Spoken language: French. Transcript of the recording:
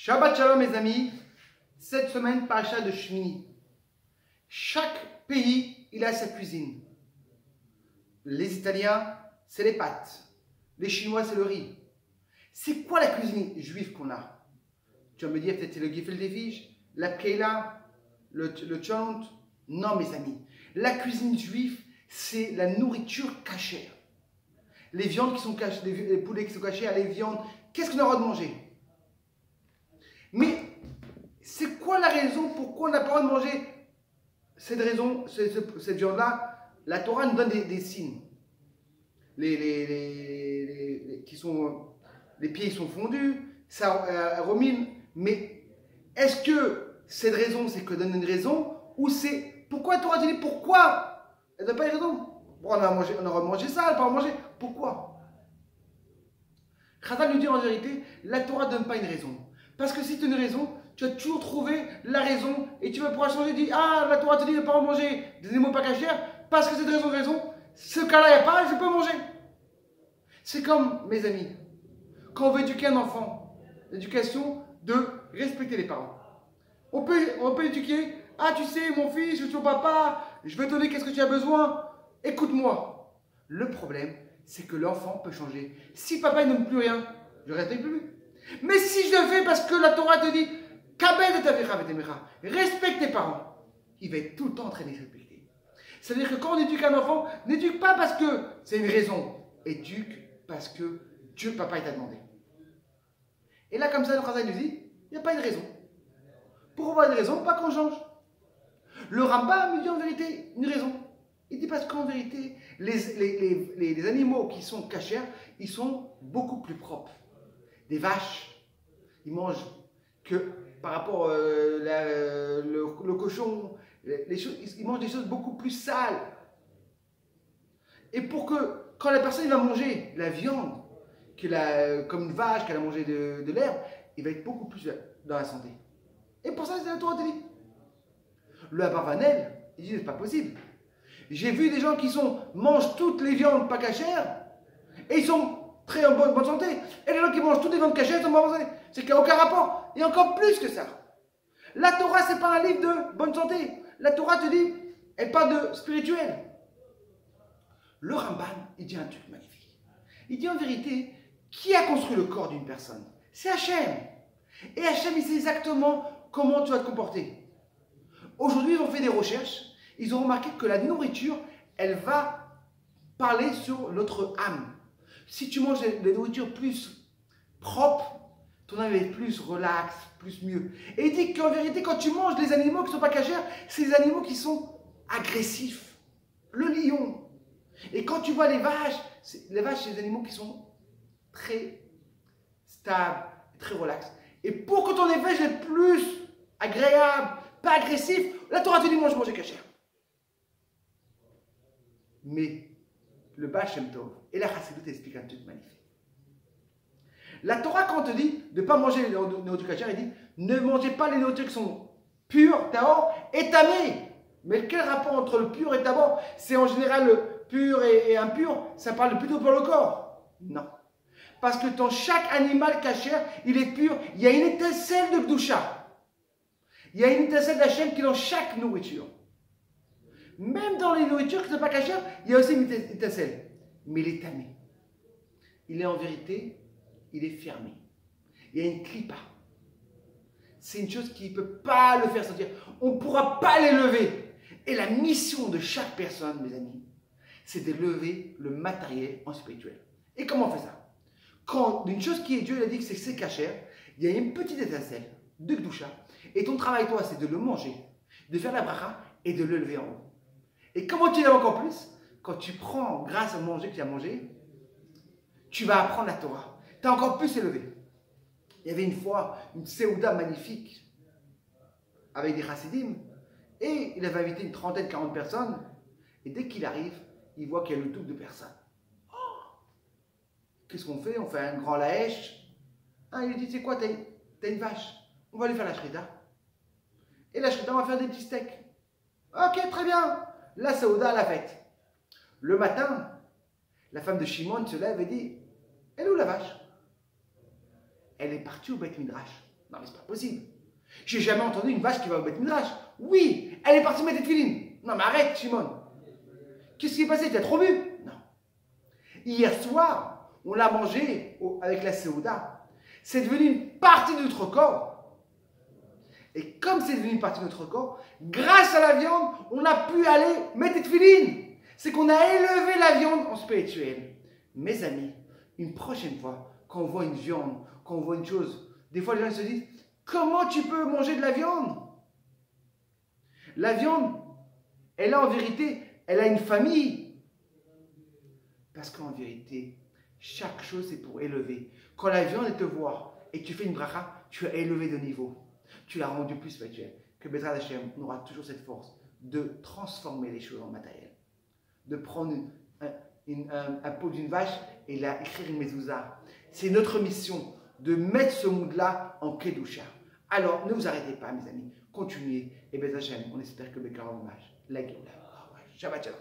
Shabbat Shalom mes amis, cette semaine paracha de Shmini. Chaque pays, il a sa cuisine. Les Italiens, c'est les pâtes. Les Chinois, c'est le riz. C'est quoi la cuisine juive qu'on a? Tu vas me dire peut-être le gefilte fish, la pkeila, le chant. Non mes amis, la cuisine juive, c'est la nourriture cachère. Les viandes qui sont cachées, les poulets qui sont cachés, les viandes, qu'est-ce qu'on a le droit de manger? Mais c'est quoi la raison pourquoi on n'a pas le droit de manger cette viande-là? La Torah nous donne des signes. Les pieds sont fondus, ça rumine. Mais est-ce que cette raison, c'est que donne une raison, ou c'est pourquoi la Torah te dit pourquoi? Elle ne donne pas une raison. Bon, on aura mangé ça, elle n'a pas mangé. Pourquoi? Chazal nous dit en vérité, la Torah ne donne pas une raison. Parce que si tu as une raison, tu vas toujours trouver la raison et tu vas pouvoir changer. Tu dis, ah, la Torah te dit de ne pas manger des animaux pas cachés parce que cette raison, ce cas-là, il n'y a pas, je peux manger. C'est comme, mes amis, quand on veut éduquer un enfant, l'éducation de respecter les parents. On peut éduquer, ah, tu sais, mon fils, je suis ton papa, je vais te donner qu'est-ce que tu as besoin, écoute-moi. Le problème, c'est que l'enfant peut changer. Si papa n'aime plus rien, je ne respecte plus. Mais si je le fais parce que la Torah te dit respecte tes parents, il va être tout le temps en train de les respecter. C'est-à-dire que quand on éduque un enfant, n'éduque pas parce que c'est une raison, éduque parce que Dieu, papa, il t'a demandé. Et là, comme ça, le Chazal nous dit, il n'y a pas de raison. Pour avoir une raison, pas qu'on change. Le Rambam me dit en vérité une raison. Il dit parce qu'en vérité, les animaux qui sont cachers, ils sont beaucoup plus propres. Des vaches, ils mangent que par rapport le cochon, ils mangent des choses beaucoup plus sales. Et pour que, quand la personne va manger la viande, comme une vache qu'elle a mangé de l'herbe, il va être beaucoup plus dans la santé. Et pour ça, c'est la Torah te dit. Le Abarvanel, il dit, c'est pas possible. J'ai vu des gens qui mangent toutes les viandes pas cachères, et ils sont très en bonne santé. Et les gens qui mangent toutes les viandes cachées sont en bonne santé. C'est qu'il n'y a aucun rapport. Et encore plus que ça. La Torah, ce n'est pas un livre de bonne santé. La Torah te dit, elle parle de spirituel. Le Ramban, il dit un truc magnifique. Il dit en vérité, qui a construit le corps d'une personne? C'est Hachem. Et Hachem, il sait exactement comment tu vas te comporter. Aujourd'hui, ils ont fait des recherches. Ils ont remarqué que la nourriture, elle va parler sur notre âme. Si tu manges des nourritures plus propres, ton âme est plus relax, plus mieux. Et il dit qu'en vérité, quand tu manges les animaux qui ne sont pas cachers, c'est des animaux qui sont agressifs. Le lion. Et quand tu vois les vaches, c'est des animaux qui sont très stables, très relax. Et pour que ton élevage est plus agréable, pas agressif, la Torah te dit, moi je mange cachère. Mais le Baal Shem Tov et la Chassidut expliquent un truc magnifique. La Torah, quand on te dit de ne pas manger les nourritures cachères, elle dit ne mangez pas les nourritures qui sont pures, tahor, et tamées. Mais quel rapport entre le pur et tahor? C'est en général le pur et impur, ça parle plutôt pour le corps. Non. Parce que dans chaque animal cachère, il est pur, il y a une étincelle de Gdusha. Il y a une étincelle d'Hachem qui est dans chaque nourriture. Même dans les nourritures qui ne sont pas cachères, il y a aussi une étincelle. Mais il est tamé. Il est en vérité, il est fermé. Il y a une clipa. C'est une chose qui ne peut pas le faire sortir. On ne pourra pas l'élever. Et la mission de chaque personne, mes amis, c'est de lever le matériel en spirituel. Et comment on fait ça? Quand une chose qui est Dieu, il a dit que c'est cachère, il y a une petite étincelle de Gdusha. Et ton travail, toi, c'est de le manger, de faire la bracha et de le lever en haut. Et comment tu l'as encore plus? Quand tu prends, grâce au manger que tu as mangé, tu vas apprendre la Torah. Tu as encore plus élevé. Il y avait une fois une Séouda magnifique avec des chassidim et il avait invité une trentaine, 40 personnes. Et dès qu'il arrive, il voit qu'il y a le double de personnes. Oh, qu'est-ce qu'on fait? On fait un grand laèche. Ah, il lui dit, c'est quoi? T'as une vache. On va aller faire la shrita. Et la shrita, on va faire des petits steaks. Ok, très bien. La Saouda à la fête. Le matin, la femme de Shimon se lève et dit, elle est où la vache? Elle est partie au Beth Midrash. Non, mais c'est pas possible. J'ai jamais entendu une vache qui va au Beth Midrash. Oui, elle est partie mettre des tefilines. Non, mais arrête, Shimon. Qu'est-ce qui est passé? T'as trop bu? Non. Hier soir, on l'a mangé avec la Séouda. C'est devenu une partie de notre corps. Et comme c'est devenu une partie de notre corps, grâce à la viande, on a pu aller mettre des tefilines. C'est qu'on a élevé la viande en spirituel. Mes amis, une prochaine fois, quand on voit une viande, quand on voit une chose, des fois les gens se disent, comment tu peux manger de la viande? La viande, elle a en vérité, elle a une famille. Parce qu'en vérité, chaque chose c'est pour élever. Quand la viande elle te voit et que tu fais une bracha, tu as élevé de niveau. Tu l'as rendu plus spirituel. Que Bezrat Hashem, on aura toujours cette force de transformer les choses en matériel. De prendre un pot d'une vache et écrire une mezouza. C'est notre mission de mettre ce monde-là en kedusha. Alors, ne vous arrêtez pas, mes amis. Continuez. Et Bezrat Hashem, on espère que Bekar Hommage, la Géoula. Shabbat Shalom.